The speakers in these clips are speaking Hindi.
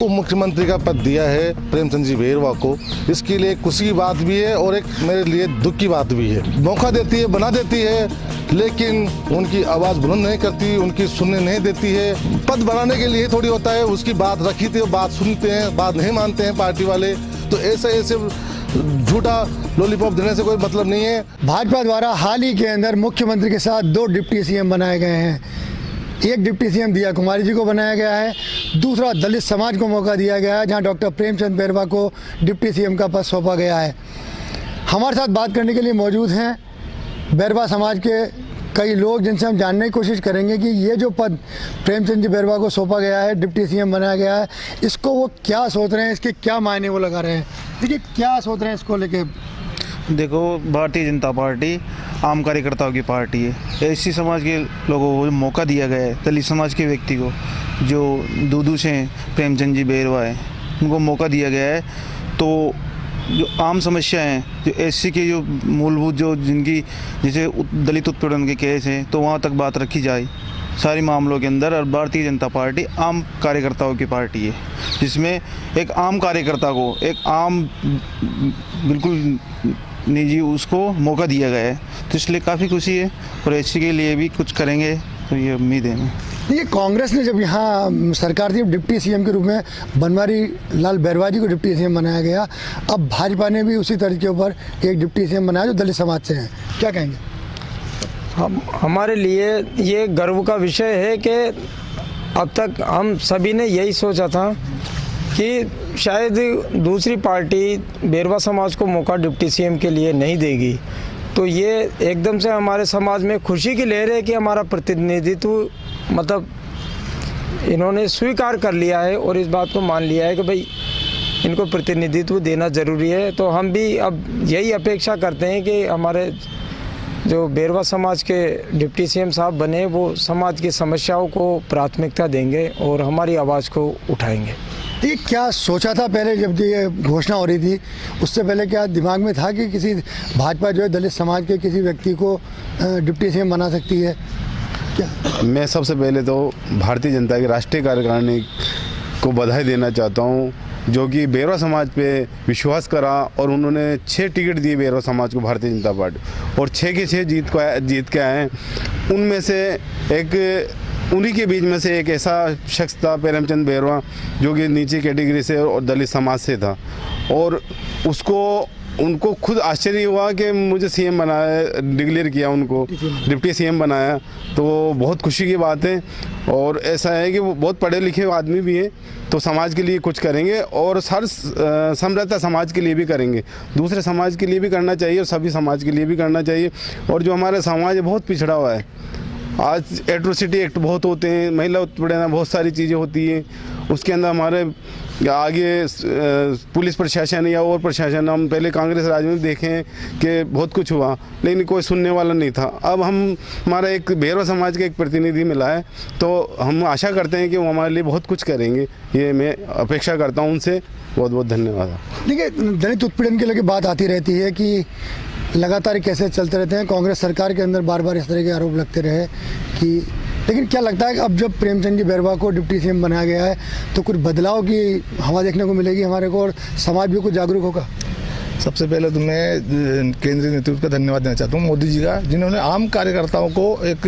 उप मुख्यमंत्री का पद दिया है प्रेमचंद जी बेरवा को, इसके लिए खुशी की बात भी है और एक मेरे लिए दुख की बात भी है। मौका देती है, बना देती है, लेकिन उनकी आवाज़ बुलंद नहीं करती, उनकी सुनने नहीं देती है। पद बनाने के लिए थोड़ी होता है, उसकी बात रखी थी, बात सुनते हैं, बात नहीं मानते हैं पार्टी वाले। तो ऐसे झूठा लॉलीपॉप देने से कोई मतलब नहीं है। भाजपा द्वारा हाल ही के अंदर मुख्यमंत्री के साथ 2 डिप्टी सीएम बनाए गए हैं। एक डिप्टी सीएम दिया कुमारी जी को बनाया गया है, दूसरा दलित समाज को मौका दिया गया है, जहां डॉक्टर प्रेमचंद बेरवा को डिप्टी सीएम का पद सौंपा गया है। हमारे साथ बात करने के लिए मौजूद हैं बेरवा समाज के कई लोग, जिनसे हम जानने की कोशिश करेंगे कि ये जो पद प्रेमचंद जी बेरवा को सौंपा गया है, डिप्टी सीएम बनाया गया है, इसको वो क्या सोच रहे हैं, इसके क्या मायने वो लगा रहे हैं। देखिए क्या सोच रहे हैं इसको लेके। देखो, भारतीय जनता पार्टी आम कार्यकर्ताओं की पार्टी है। एससी समाज के लोगों को मौका दिया गया है, दलित समाज के व्यक्ति को जो दूदू से प्रेमचंद जी बेरवा है, उनको मौका दिया गया है। तो जो आम समस्या हैं, जो एससी के जो मूलभूत जो जिनकी जैसे दलित उत्पीड़न के केस हैं, तो वहाँ तक बात रखी जाए सारी मामलों के अंदर। और भारतीय जनता पार्टी आम कार्यकर्ताओं की पार्टी है, जिसमें एक आम कार्यकर्ता को एक आम बिल्कुल निजी उसको मौका दिया गया है। तो इसलिए काफ़ी खुशी है और एससी के लिए भी कुछ करेंगे, तो ये उम्मीद है हमें। देखिए कांग्रेस ने जब यहाँ सरकार थी, डिप्टी सीएम के रूप में बनवारी लाल बेरवा जी को डिप्टी सीएम बनाया गया। अब भाजपा ने भी उसी तर्ज के ऊपर एक डिप्टी सीएम बनाया जो दलित समाज से हैं। क्या कहेंगे? हमारे लिए ये गर्व का विषय है कि अब तक हम सभी ने यही सोचा था कि शायद दूसरी पार्टी बेरवा समाज को मौका डिप्टी सीएम के लिए नहीं देगी। तो ये एकदम से हमारे समाज में खुशी की लहर है कि हमारा प्रतिनिधित्व मतलब इन्होंने स्वीकार कर लिया है और इस बात को मान लिया है कि भाई इनको प्रतिनिधित्व देना ज़रूरी है। तो हम भी अब यही अपेक्षा करते हैं कि हमारे जो बेरवा समाज के डिप्टी सीएम साहब बने, वो समाज की समस्याओं को प्राथमिकता देंगे और हमारी आवाज़ को उठाएंगे। ये क्या सोचा था पहले जब ये घोषणा हो रही थी, उससे पहले क्या दिमाग में था कि किसी भाजपा जो है दलित समाज के किसी व्यक्ति को डिप्टी सीएम बना सकती है? क्या मैं सबसे पहले तो भारतीय जनता की राष्ट्रीय कार्यकारिणी को बधाई देना चाहता हूँ, जो कि बेरवा समाज पे विश्वास करा और उन्होंने 6 टिकट दिए बेरवा समाज को भारतीय जनता पार्टी, और 6 के 6 जीत के आए। उनमें से एक उन्हीं के बीच में से एक ऐसा शख्स था प्रेमचंद बेरवा, जो कि नीचे कैटेगरी से और दलित समाज से था, और उनको खुद आश्चर्य हुआ कि मुझे सीएम बनाया, डिक्लेयर किया, उनको डिप्टी सीएम बनाया। तो वो बहुत खुशी की बात है। और ऐसा है कि वो बहुत पढ़े लिखे आदमी भी हैं, तो समाज के लिए कुछ करेंगे और हर समृद्धता समाज के लिए भी करेंगे, दूसरे समाज के लिए भी करना चाहिए और सभी समाज के लिए भी करना चाहिए। और जो हमारा समाज है बहुत पिछड़ा हुआ है, आज एट्रोसिटी एक्ट बहुत होते हैं, महिला उत्पीड़न बहुत सारी चीज़ें होती हैं, उसके अंदर हमारे आगे पुलिस प्रशासन या और प्रशासन, हम पहले कांग्रेस राज में देखें कि बहुत कुछ हुआ, लेकिन कोई सुनने वाला नहीं था। अब हमारा एक बेरवा समाज का एक प्रतिनिधि मिला है, तो हम आशा करते हैं कि वो हमारे लिए बहुत कुछ करेंगे। ये मैं अपेक्षा करता हूँ उनसे। बहुत बहुत धन्यवाद। देखिए दलित उत्पीड़न के लेकर बात आती रहती है कि लगातार कैसे चलते रहते हैं, कांग्रेस सरकार के अंदर बार बार इस तरह के आरोप लगते रहे कि, लेकिन क्या लगता है कि अब जब प्रेमचंद जी बेरवा को डिप्टी सीएम बनाया गया है तो कुछ बदलाव की हवा देखने को मिलेगी हमारे को, और समाज भी कुछ जागरूक होगा? सबसे पहले तो मैं केंद्रीय नेतृत्व का धन्यवाद देना चाहता हूँ, मोदी जी का, जिन्होंने आम कार्यकर्ताओं को एक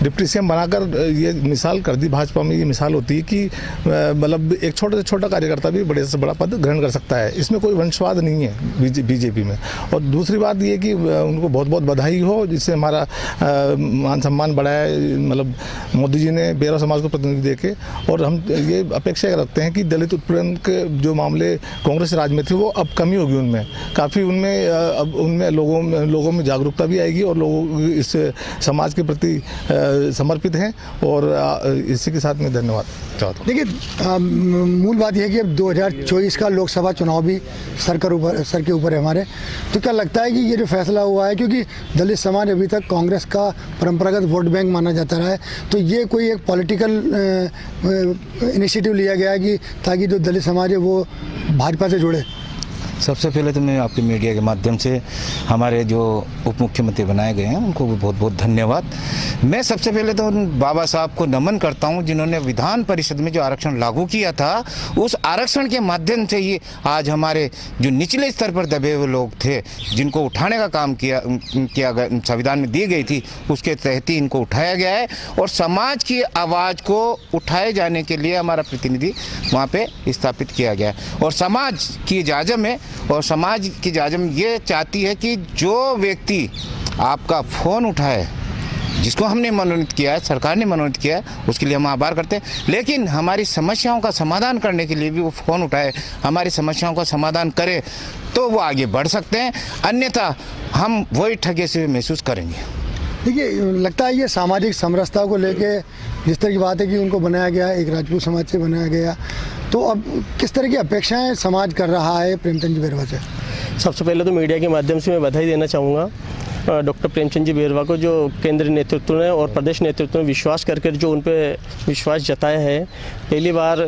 डिप्टी सीएम बनाकर ये मिसाल कर दी। भाजपा में ये मिसाल होती है कि मतलब एक छोटे से छोटा कार्यकर्ता भी बड़े से बड़ा पद ग्रहण कर सकता है, इसमें कोई वंशवाद नहीं है बीजेपी में। और दूसरी बात ये कि उनको बहुत बहुत बधाई हो, जिससे हमारा मान सम्मान बढ़ा है, मतलब मोदी जी ने बेरवा समाज को प्रतिनिधि देके। और हम ये अपेक्षा रखते हैं कि दलित उत्पीड़न के जो मामले कांग्रेस राज में थे, वो अब कमी होगी उनमें काफ़ी, उनमें अब उनमें लोगों में जागरूकता भी आएगी और लोग इस समाज के प्रति समर्पित हैं। और इसी के साथ मैं धन्यवाद चाहता हूँ। देखिए मूल बात यह है कि अब 2024 का लोकसभा चुनाव भी सर के ऊपर है हमारे, तो क्या लगता है कि ये जो फैसला हुआ है, क्योंकि दलित समाज अभी तक कांग्रेस का परंपरागत वोट बैंक माना जाता रहा है, तो ये कोई एक पॉलिटिकल इनिशिएटिव लिया गया है कि ताकि जो दलित समाज है वो भाजपा से जुड़े? सबसे पहले तो मैं आपके मीडिया के माध्यम से हमारे जो उप मुख्यमंत्री बनाए गए हैं उनको भी बहुत बहुत धन्यवाद। मैं सबसे पहले तो उन बाबा साहब को नमन करता हूं जिन्होंने विधान परिषद में जो आरक्षण लागू किया था, उस आरक्षण के माध्यम से ही आज हमारे जो निचले स्तर पर दबे हुए लोग थे जिनको उठाने का काम किया गया, संविधान में दी गई थी, उसके तहत ही इनको उठाया गया है। और समाज की आवाज़ को उठाए जाने के लिए हमारा प्रतिनिधि वहाँ पे स्थापित किया गया है। और समाज की जाजम है, और समाज की जाजम ये चाहती है कि जो व्यक्ति आपका फ़ोन उठाए, जिसको हमने मनोनीत किया है, सरकार ने मनोनीत किया है, उसके लिए हम आभार करते हैं। लेकिन हमारी समस्याओं का समाधान करने के लिए भी वो फ़ोन उठाए, हमारी समस्याओं का समाधान करे तो वो आगे बढ़ सकते हैं, अन्यथा हम वही ठगे से महसूस करेंगे। देखिए, लगता है ये सामाजिक समरसता को लेके जिस तरह की बात है कि उनको बनाया गया, एक राजपूत समाज से बनाया गया, तो अब किस तरह की अपेक्षाएं समाज कर रहा है प्रेमचंद जी बैरवा से? सबसे पहले तो मीडिया के माध्यम से मैं बधाई देना चाहूँगा डॉक्टर प्रेमचंद जी बैरवा को, जो केंद्रीय नेतृत्व ने और प्रदेश नेतृत्व ने विश्वास करके जो उन पर विश्वास जताया है। पहली बार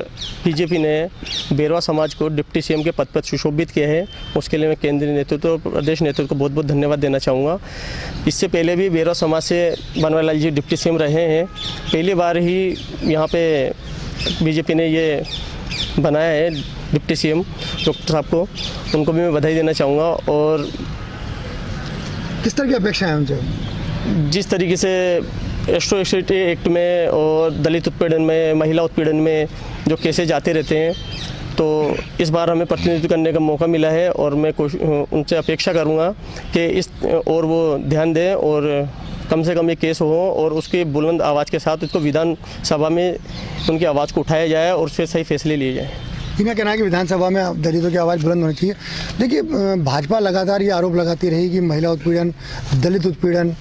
बीजेपी ने बैरवा समाज को डिप्टी सीएम के पद पर सुशोभित किया है, उसके लिए मैं केंद्रीय नेतृत्व और प्रदेश नेतृत्व को बहुत बहुत धन्यवाद देना चाहूँगा। इससे पहले भी बैरवा समाज से बनवारीलाल जी डिप्टी सीएम रहे हैं, पहली बार ही यहाँ पे बीजेपी ने ये बनाया है डिप्टी सीएम डॉक्टर साहब को, उनको भी मैं बधाई देना चाहूँगा। और किस तरह की अपेक्षाएं हैं उनसे? जिस तरीके से एट्रोसिटी एक्ट में और दलित उत्पीड़न में, महिला उत्पीड़न में जो केसेस जाते रहते हैं, तो इस बार हमें प्रतिनिधित्व करने का मौका मिला है और मैं उनसे अपेक्षा करूंगा कि इस और वो ध्यान दें और कम से कम ये केस हो और उसकी बुलंद आवाज़ के साथ उसको विधानसभा में उनकी आवाज़ को उठाया जाए और उस पर सही फैसले लिए जाएँ। इनका कहना है कि विधानसभा में दलितों की आवाज़ बुलंद होनी चाहिए। देखिए, भाजपा लगातार ये आरोप लगाती रही कि महिला उत्पीड़न, दलित उत्पीड़न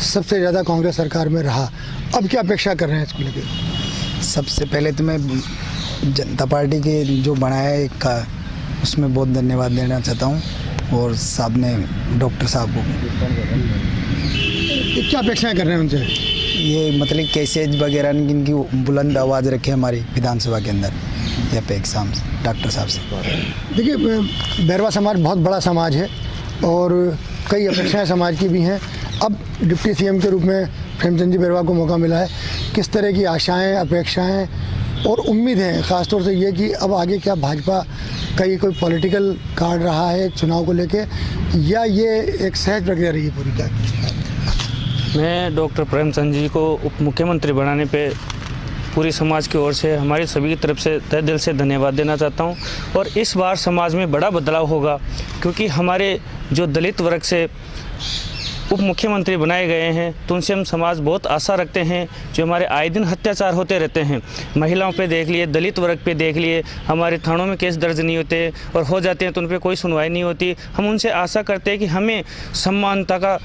सबसे ज़्यादा कांग्रेस सरकार में रहा। अब क्या अपेक्षा कर रहे हैं इसको लेकर? सबसे पहले तो मैं जनता पार्टी के जो बनाया है का उसमें बहुत धन्यवाद देना चाहता हूँ और साहब ने डॉक्टर साहब को। क्या अपेक्षाएँ कर रहे हैं उनसे? ये मतलब कैसेज वगैरह इनकी बुलंद आवाज़ रखे हमारी विधानसभा के अंदर, ये अपेक्षा डॉक्टर साहब से। देखिए, बैरवा समाज बहुत बड़ा समाज है और कई अपेक्षाएं समाज की भी हैं। अब डिप्टी सीएम के रूप में प्रेमचंद जी बैरवा को मौका मिला है, किस तरह की आशाएं, अपेक्षाएं और उम्मीद है, ख़ासतौर से ये कि अब आगे क्या भाजपा का ये कोई पॉलिटिकल कार्ड रहा है चुनाव को लेके, या ये एक सहज प्रक्रिया रही है पूरी? क्या मैं डॉक्टर प्रेमचंद जी को उप मुख्यमंत्री बनाने पे पूरी समाज की ओर से, हमारी सभी की तरफ से तहे दिल से धन्यवाद देना चाहता हूं। और इस बार समाज में बड़ा बदलाव होगा, क्योंकि हमारे जो दलित वर्ग से उप मुख्यमंत्री बनाए गए हैं तो उनसे हम समाज बहुत आशा रखते हैं। जो हमारे आए दिन अत्याचार होते रहते हैं, महिलाओं पे देख लिए, दलित वर्ग पे देख लिए, हमारे थानों में केस दर्ज नहीं होते और हो जाते हैं तो उन पर कोई सुनवाई नहीं होती। हम उनसे आशा करते हैं कि हमें समानता का,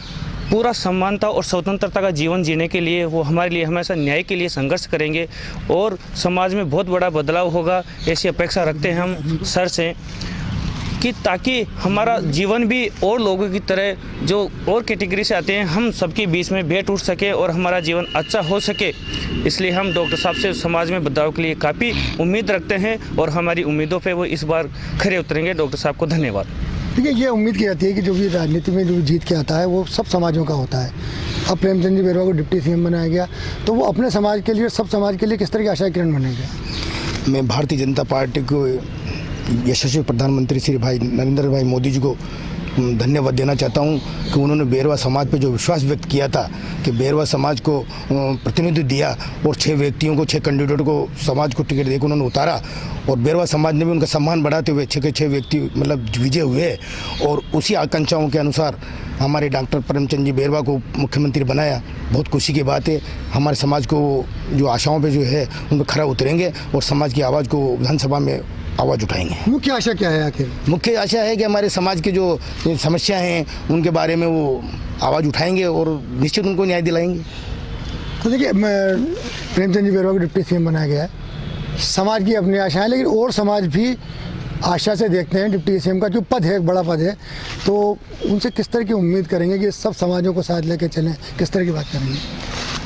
पूरा समानता और स्वतंत्रता का जीवन जीने के लिए वो हमारे लिए हमेशा न्याय के लिए संघर्ष करेंगे और समाज में बहुत बड़ा बदलाव होगा, ऐसी अपेक्षा रखते हैं हम सर से, कि ताकि हमारा जीवन भी और लोगों की तरह जो और कैटेगरी से आते हैं, हम सबके बीच में बैठ उठ सके और हमारा जीवन अच्छा हो सके। इसलिए हम डॉक्टर साहब से समाज में बदलाव के लिए काफ़ी उम्मीद रखते हैं और हमारी उम्मीदों पे वो इस बार खरे उतरेंगे। डॉक्टर साहब को धन्यवाद। देखिए, ये उम्मीद की जाती है कि जो भी राजनीति में जो जीत के आता है वो सब समाजों का होता है। अब प्रेमचंद जी बैरवा को डिप्टी सीएम बनाया गया तो वो अपने समाज के लिए, सब समाज के लिए किस तरह की आशा किरण बनेंगे? मैं भारतीय जनता पार्टी को, यशस्वी प्रधानमंत्री श्री भाई नरेंद्र भाई मोदी जी को धन्यवाद देना चाहता हूं कि उन्होंने बैरवा समाज पे जो विश्वास व्यक्त किया था कि बैरवा समाज को प्रतिनिधित्व दिया और 6 व्यक्तियों को, 6 कैंडिडेट को समाज को टिकट देकर उन्होंने उतारा और बैरवा समाज ने भी उनका सम्मान बढ़ाते हुए 6 के 6 व्यक्ति मतलब विजय हुए और उसी आकांक्षाओं के अनुसार हमारे डॉक्टर प्रेमचंद जी बैरवा को मुख्यमंत्री बनाया। बहुत खुशी की बात है। हमारे समाज को जो आशाओं पे जो है उन पर खरा उतरेंगे और समाज की आवाज़ को विधानसभा में आवाज़ उठाएंगे। मुख्य आशा क्या है आखिर? मुख्य आशा है कि हमारे समाज की जो समस्याएं हैं उनके बारे में वो आवाज़ उठाएंगे और निश्चित उनको न्याय दिलाएंगे। तो देखिए, प्रेमचंद जी बैरवा को डिप्टी सीएम बनाया गया है, समाज की अपनी आशाएं, लेकिन और समाज भी आशा से देखते हैं डिप्टी सीएम का जो पद है, एक बड़ा पद है, तो उनसे किस तरह की उम्मीद करेंगे कि सब समाजों को साथ लेकर चलें, किस तरह की बात करेंगे?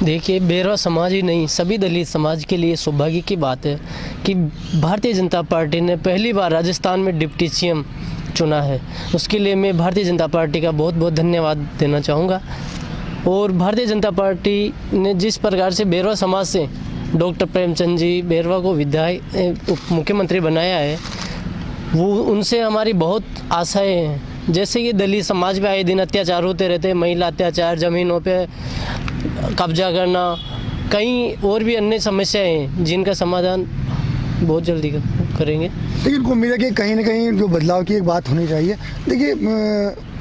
देखिए, बैरवा समाज ही नहीं, सभी दलित समाज के लिए सौभाग्य की बात है कि भारतीय जनता पार्टी ने पहली बार राजस्थान में डिप्टी सीएम चुना है, उसके लिए मैं भारतीय जनता पार्टी का बहुत बहुत धन्यवाद देना चाहूँगा। और भारतीय जनता पार्टी ने जिस प्रकार से बेरवा समाज से डॉक्टर प्रेमचंद जी बेरवा को विधायक उप मुख्यमंत्री बनाया है, वो उनसे हमारी बहुत आशाएं हैं। जैसे कि दलित समाज पे आए दिन अत्याचार होते रहते हैं, महिला अत्याचार, ज़मीनों पे कब्जा करना, कई और भी अन्य समस्याएं हैं जिनका समाधान बहुत जल्दी करेंगे। लेकिन उनको उम्मीद है कि कहीं ना कहीं जो बदलाव की एक बात होनी चाहिए। देखिए,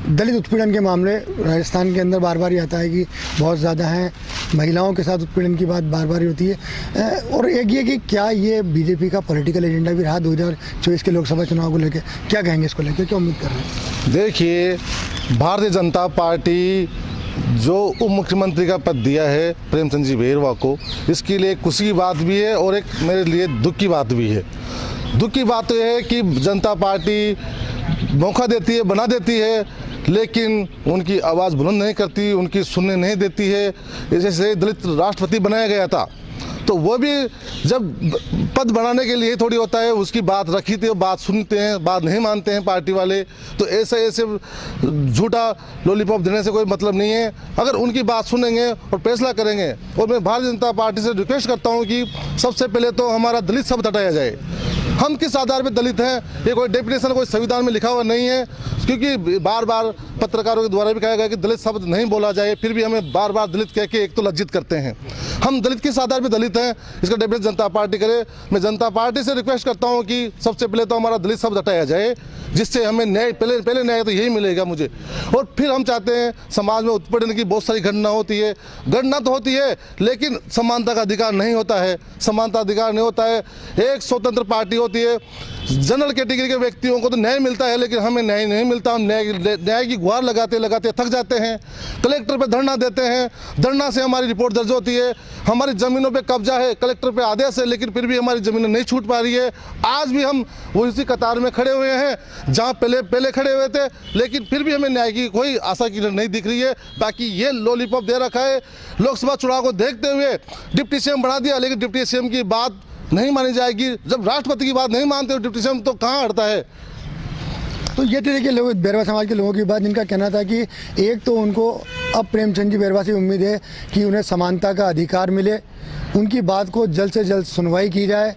दलित उत्पीड़न के मामले राजस्थान के अंदर बार बार ही आता है कि बहुत ज़्यादा हैं, महिलाओं के साथ उत्पीड़न की बात बार बार ही होती है। और एक ये कि क्या ये बीजेपी का पॉलिटिकल एजेंडा भी रहा 2024 के लोकसभा चुनाव को लेकर? क्या कहेंगे इसको लेकर, क्या उम्मीद कर रहे हैं? देखिए, भारतीय जनता पार्टी जो उप मुख्यमंत्री का पद दिया है प्रेमचंद जी बेरवा को, इसके लिए खुशी की बात भी है और एक मेरे लिए दुख की बात भी है। दुख की बात यह है कि जनता पार्टी मौका देती है, बना देती है, लेकिन उनकी आवाज़ बुलंद नहीं करती, उनकी सुनने नहीं देती है। जैसे दलित राष्ट्रपति बनाया गया था, तो वो भी जब पद बनाने के लिए थोड़ी होता है, उसकी बात रखी थी, बात सुनते हैं, बात नहीं मानते हैं पार्टी वाले। तो ऐसे झूठा लॉलीपॉप देने से कोई मतलब नहीं है। अगर उनकी बात सुनेंगे और फैसला करेंगे, और मैं भारतीय जनता पार्टी से रिक्वेस्ट करता हूं कि सबसे पहले तो हमारा दलित शब्द हटाया जाए। हम किस आधार पर दलित हैं, ये कोई डेफिनेशन कोई संविधान में लिखा हुआ नहीं है। क्योंकि बार बार पत्रकारों के द्वारा भी कहा गया कि दलित शब्द नहीं बोला जाए, फिर भी हमें बार बार दलित कह के एक तो लज्जित करते हैं। हम दलित किस आधार पर दलित हैं, इसका डेफिनेशन जनता पार्टी करे। मैं जनता पार्टी से रिक्वेस्ट करता हूं कि सबसे पहले तो हमारा दलित शब्द हटाया जाए, जिससे हमें न्याय, पहले न्याय तो यही मिलेगा मुझे। और फिर हम चाहते हैं, समाज में उत्पीड़न की बहुत सारी घटना होती है, घटना तो होती है, लेकिन समानता का अधिकार नहीं होता है। समानता अधिकार नहीं होता है। एक स्वतंत्र पार्टी होती है, जनरल कैटेगरी के व्यक्तियों को तो न्याय मिलता है, लेकिन हमें न्याय नहीं मिलता। हम न्याय की गुहार लगाते लगाते थक जाते हैं, कलेक्टर पे धरना देते हैं, धरना से हमारी रिपोर्ट दर्ज होती है, हमारी ज़मीनों पे कब्जा है, कलेक्टर पे आदेश है, लेकिन फिर भी हमारी ज़मीनें नहीं छूट पा रही है। आज भी हम वो इसी कतार में खड़े हुए हैं जहाँ पहले खड़े हुए थे, लेकिन फिर भी हमें न्याय की कोई आशा की नहीं दिख रही है। बाकी ये लॉलीपॉप दे रखा है। लोकसभा चुनाव को देखते हुए डिप्टी सीएम बना दिया, लेकिन डिप्टी सीएम की बात नहीं मानी जाएगी। जब राष्ट्रपति की बात नहीं मानते डिप्टी सीएम, तो कहाँ हटता है? तो ये थे देखिए लोग, बेरवा समाज के लोगों की बात, जिनका कहना था कि एक तो उनको अब प्रेमचंद जी बेरवा से उम्मीद है कि उन्हें समानता का अधिकार मिले, उनकी बात को जल्द से जल्द सुनवाई की जाए।